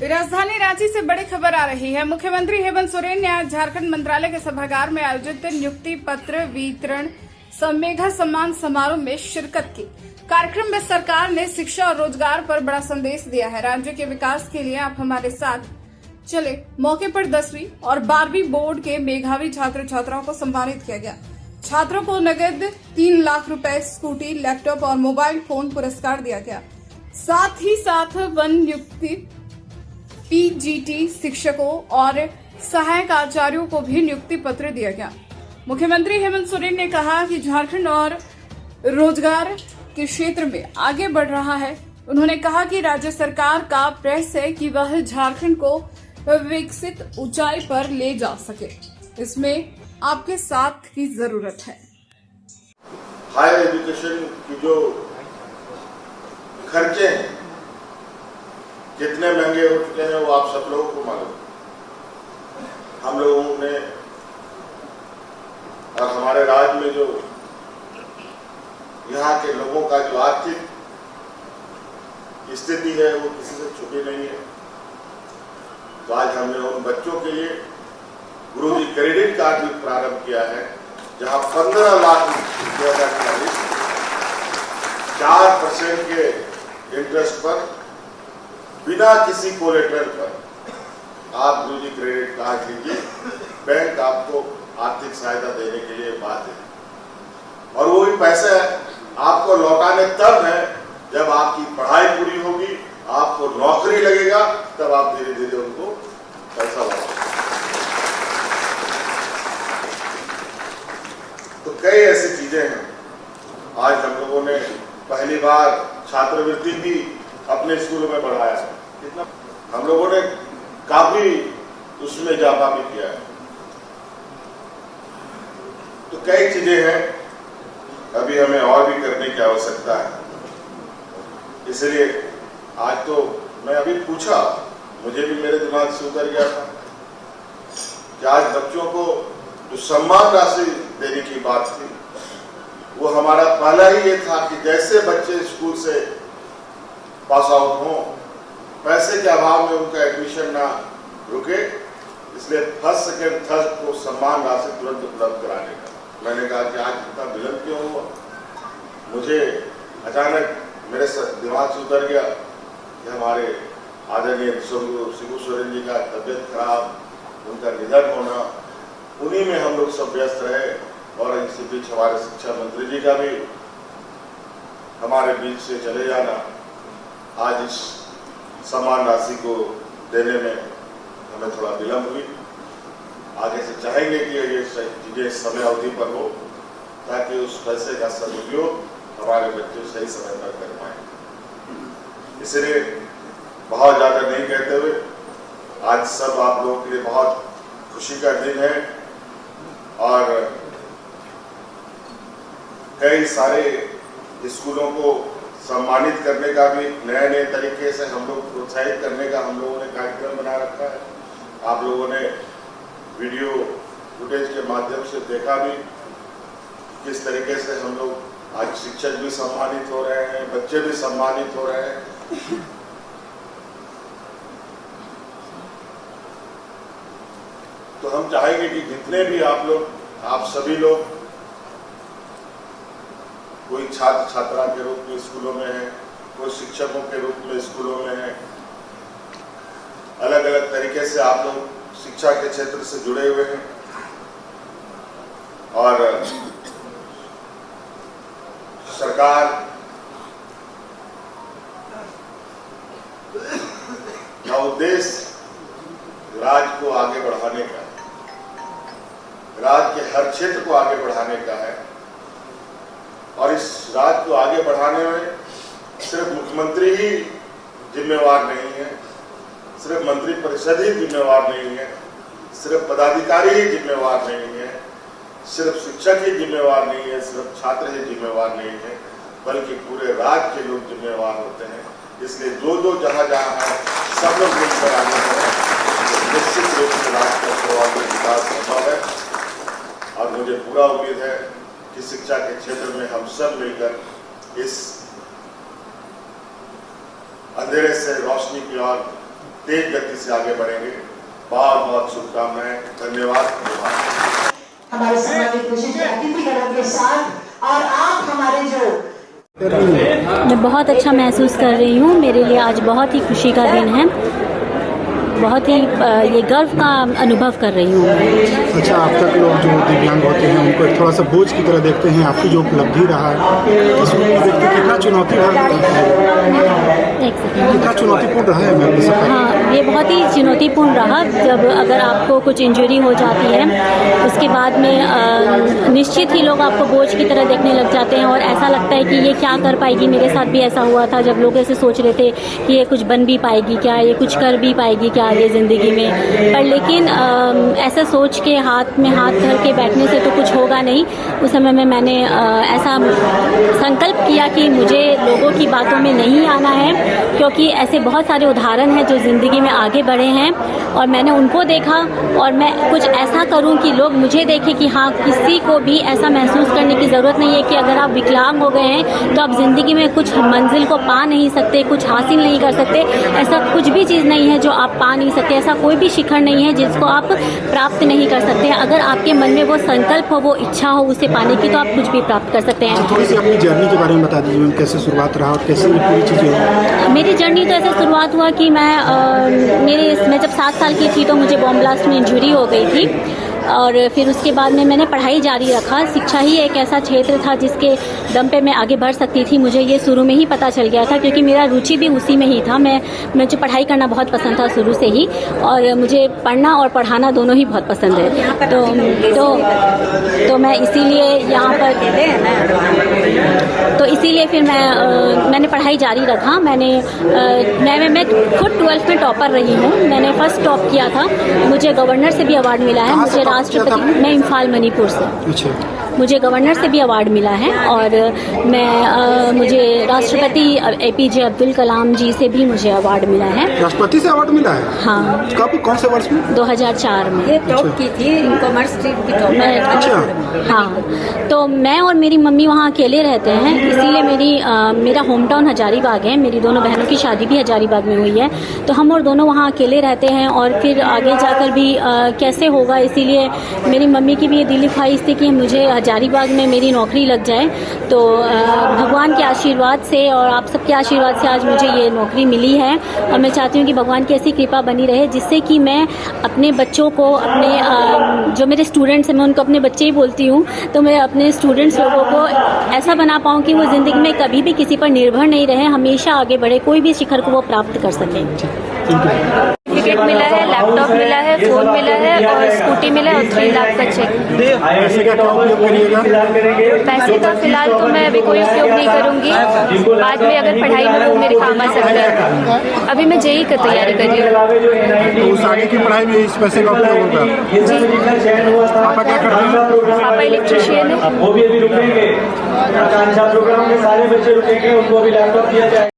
राजधानी रांची से बड़ी खबर आ रही है। मुख्यमंत्री हेमंत सोरेन ने आज झारखंड मंत्रालय के सभागार में आयोजित नियुक्ति पत्र वितरण मेघा सम्मान समारोह में शिरकत की। कार्यक्रम में सरकार ने शिक्षा और रोजगार पर बड़ा संदेश दिया है। राज्य के विकास के लिए आप हमारे साथ चले मौके पर 10वीं और 12वीं बोर्ड के मेधावी छात्र छात्राओं को सम्मानित किया गया। छात्रों को नगद 3 लाख रुपए, स्कूटी, लैपटॉप और मोबाइल फोन पुरस्कार दिया गया। साथ ही साथ वन नियुक्ति पीजीटी शिक्षकों और सहायक आचार्यों को भी नियुक्ति पत्र दिया गया। मुख्यमंत्री हेमंत सोरेन ने कहा कि झारखंड और रोजगार के क्षेत्र में आगे बढ़ रहा है। उन्होंने कहा कि राज्य सरकार का प्रयास है कि वह झारखंड को विकसित ऊंचाई पर ले जा सके। इसमें आपके साथ की जरूरत है। हायर एजुकेशन की जो खर्चे हैं कितने महंगे हो चुके हैं वो आप सब लोगों को मालूम। हम लोगों ने और हमारे राज्य में जो यहाँ के लोगों का जो आर्थिक स्थिति है वो किसी से छुपी नहीं है। तो आज हमने उन बच्चों के लिए गुरुजी क्रेडिट कार्ड भी प्रारंभ किया है, जहां 15 लाख 4% के इंटरेस्ट पर बिना किसी कोलेटरल पर आप गुरुजी क्रेडिट कार्ड लीजिए। बैंक आपको आर्थिक सहायता देने के लिए बाध्य है और वो भी पैसे आपको लौटाने तब है जब आपकी पढ़ाई पूरी होगी, आपको नौकरी लगेगा, तब आप धीरे धीरे उनको पैसा लौटाएंगे। तो कई ऐसी चीजें हैं। आज हम लोगों ने पहली बार छात्रवृत्ति भी अपने स्कूलों में बढ़ाया है। कितना हम लोगों ने काफी उसमें इजाफा भी किया है। तो कई चीजें हैं, अभी हमें और भी करने की आवश्यकता है। इसलिए आज तो मैं अभी पूछा, मुझे भी मेरे दिमाग से उतर गया था कि आज बच्चों को जो सम्मान राशि देने की बात थी वो हमारा पहला ही ये था कि जैसे बच्चे स्कूल से पास आउट हों, पैसे के अभाव में उनका एडमिशन ना रुके, इसलिए फर्स्ट सेकेंड थर्ड को सम्मान राशि तुरंत उपलब्ध कराने का। मैंने कहा कि आज इतना विलंब क्यों हुआ। मुझे अचानक मेरे दिमाग से उतर गया कि हमारे आदरणीय शिबू सोरेन जी का तबियत खराब, उनका निधन होना, उन्हीं में हम लोग सब व्यस्त रहे और इसी बीच हमारे शिक्षा मंत्री जी का भी हमारे बीच से चले जाना आज इस सम्मान राशि को देने में हमें थोड़ा विलंब हुई। आगे से चाहेंगे कि ये चीजें समय अवधि पर हो ताकि उस पैसे का सदुपयोग हमारे बच्चे सही समय पर कर पाए। इसलिए बहुत ज्यादा नहीं कहते हुए आज सब आप लोगों के लिए बहुत खुशी का दिन है और कई सारे स्कूलों को सम्मानित करने का भी नए नए तरीके से हम लोग प्रोत्साहित करने का हम लोगों ने कार्यक्रम बना रखा है। आप लोगों ने वीडियो फुटेज के माध्यम से देखा भी किस तरीके से हम लोग आज शिक्षक भी सम्मानित हो रहे हैं, बच्चे भी सम्मानित हो रहे हैं। तो हम चाहेंगे कि जितने भी आप लोग, आप सभी लोग, कोई छात्र छात्रा के रूप में स्कूलों में है, कोई शिक्षकों के रूप में स्कूलों में है, अलग अलग तरीके से आप लोग शिक्षा के क्षेत्र से जुड़े हुए हैं और सरकार का उद्देश्य राज्य को आगे बढ़ाने का, राज्य के हर क्षेत्र को आगे बढ़ाने का है और इस राज्य को आगे बढ़ाने में सिर्फ मुख्यमंत्री ही जिम्मेवार नहीं है, सिर्फ मंत्री परिषद ही जिम्मेवार नहीं है, सिर्फ पदाधिकारी ही जिम्मेवार नहीं है, सिर्फ शिक्षक ही जिम्मेवार नहीं है, सिर्फ छात्र ही जिम्मेवार नहीं है, बल्कि पूरे राज्य के लोग जिम्मेवार होते हैं। इसलिए जो जहां है सब लोग मिलकर आगे बढ़े, निश्चित रूप से राज्य का सर्वांगीण विकास संभव है और मुझे पूरा उम्मीद है कि शिक्षा के क्षेत्र में हम सब मिलकर इस अंधेरे से रोशनी की ओर तेज गति से आगे बढ़ेंगे। बहुत बहुत शुभकामनाएं, धन्यवाद। हमारे सम्मानित विशिष्ट अतिथिगणों के साथ और आप हमारे जो मैं बहुत अच्छा महसूस कर रही हूँ। मेरे लिए आज बहुत ही खुशी का दिन है। बहुत ही ये गर्व का अनुभव कर रही हूँ। अच्छा, अब तक लोग जो दिव्यांग होते हैं उनको एक थोड़ा सा बोझ की तरह देखते हैं। आपकी जो उपलब्धि रहा है कितना चुनौती कितना चुनौतीपूर्ण रहा है मैम? हाँ, ये बहुत ही चुनौतीपूर्ण रहा। जब अगर आपको कुछ इंजरी हो जाती है उसके बाद में निश्चित ही लोग आपको बोझ की तरह देखने लग जाते हैं और ऐसा लगता है कि ये क्या कर पाएगी। मेरे साथ भी ऐसा हुआ था जब लोग ऐसे सोच रहे थे कि ये कुछ बन भी पाएगी क्या, ये कुछ कर भी पाएगी क्या आगे ज़िंदगी में। पर लेकिन ऐसा सोच के हाथ में हाथ धर के बैठने से तो कुछ होगा नहीं। उस समय में मैंने ऐसा संकल्प किया कि मुझे लोगों की बातों में नहीं आना है, क्योंकि ऐसे बहुत सारे उदाहरण हैं जो ज़िंदगी में आगे बढ़े हैं और मैंने उनको देखा और मैं कुछ ऐसा करूं कि लोग मुझे देखें कि हाँ, किसी को भी ऐसा महसूस करने की ज़रूरत नहीं है कि अगर आप विकलांग हो गए हैं तो आप ज़िंदगी में कुछ मंजिल को पा नहीं सकते, कुछ हासिल नहीं कर सकते। ऐसा कुछ भी चीज़ नहीं है जो आप पा नहीं सकते। ऐसा कोई भी शिखर नहीं है जिसको आप प्राप्त नहीं कर सकते। अगर आपके मन में वो संकल्प हो, वो इच्छा हो उसे पाने की, तो आप कुछ भी प्राप्त कर सकते हैं। थोड़ी सी अपनी जर्नी के बारे में बता दीजिए, कैसे शुरुआत रहा और कैसे पूरी चीज़ें? मेरी जर्नी तो ऐसे शुरुआत हुआ कि मैं जब 7 साल की थी तो मुझे बॉम्ब ब्लास्ट में इंजरी हो गई थी और फिर उसके बाद में मैंने पढ़ाई जारी रखा। शिक्षा ही एक ऐसा क्षेत्र था जिसके दम पे मैं आगे बढ़ सकती थी। मुझे ये शुरू में ही पता चल गया था, क्योंकि मेरा रुचि भी उसी में ही था। मैं मुझे पढ़ाई करना बहुत पसंद था शुरू से ही, और मुझे पढ़ना और पढ़ाना दोनों ही बहुत पसंद है। तो मैं इसीलिए यहाँ पर इसीलिए फिर मैंने पढ़ाई जारी रखा। मैं खुद 12th में टॉपर रही हूँ। मैंने फर्स्ट टॉप किया था। मुझे गवर्नर से भी अवार्ड मिला है। मुझे राष्ट्रपति, मैं इम्फाल मणिपुर से, मुझे गवर्नर से भी अवार्ड मिला है और मुझे राष्ट्रपति APJ अब्दुल कलाम जी से भी मुझे अवार्ड मिला है। राष्ट्रपति से अवार्ड मिला है? हाँ। कब, कौन से वर्ष में? 2004 में। ये टॉप की थी, कॉमर्स स्ट्रीम की टॉप। अच्छा। हाँ, तो मैं और मेरी मम्मी वहाँ अकेले रहते हैं, इसीलिए मेरा होम टाउन हजारीबाग है। मेरी दोनों बहनों की शादी भी हजारीबाग में हुई है, तो हम और दोनों वहाँ अकेले रहते हैं। और फिर आगे जाकर भी कैसे होगा, इसीलिए मेरी मम्मी की भी ये दिली ख्वाहिश थी कि मुझे हजारीबाग में मेरी नौकरी लग जाए। तो भगवान के आशीर्वाद से और आप सबके आशीर्वाद से आज मुझे ये नौकरी मिली है और मैं चाहती हूँ कि भगवान की ऐसी कृपा बनी रहे जिससे कि मैं अपने बच्चों को, अपने जो मेरे स्टूडेंट्स हैं, मैं उनको अपने बच्चे ही बोलती हूँ, तो मैं अपने स्टूडेंट्स लोगों को ऐसा बना पाऊँ कि वो ज़िंदगी में कभी भी किसी पर निर्भर नहीं रहे, हमेशा आगे बढ़े, कोई भी शिखर को वो प्राप्त कर सकें। टिकट मिला है, लैपटॉप मिला है, फोन मिला है और स्कूटी मिला है और 3 लाख का चेक। पैसे का फिलहाल तो मैं अभी कोई उपयोग नहीं करूंगी, बाद में अगर पढ़ाई में वो मेरे काम आ सकता है। अभी मैं JEE की तैयारी कर रही हूँ। तो उस आगे की पढ़ाई में इस पैसे का उपयोग होगा? जी। पापा क्या करते हैं? पापा इलेक्ट्रिशियन है। वो भी अभी रुकेंगे, प्रोग्राम के सारे बच्चे रुकेंगे, उनको भी लैपटॉप दिया जाए।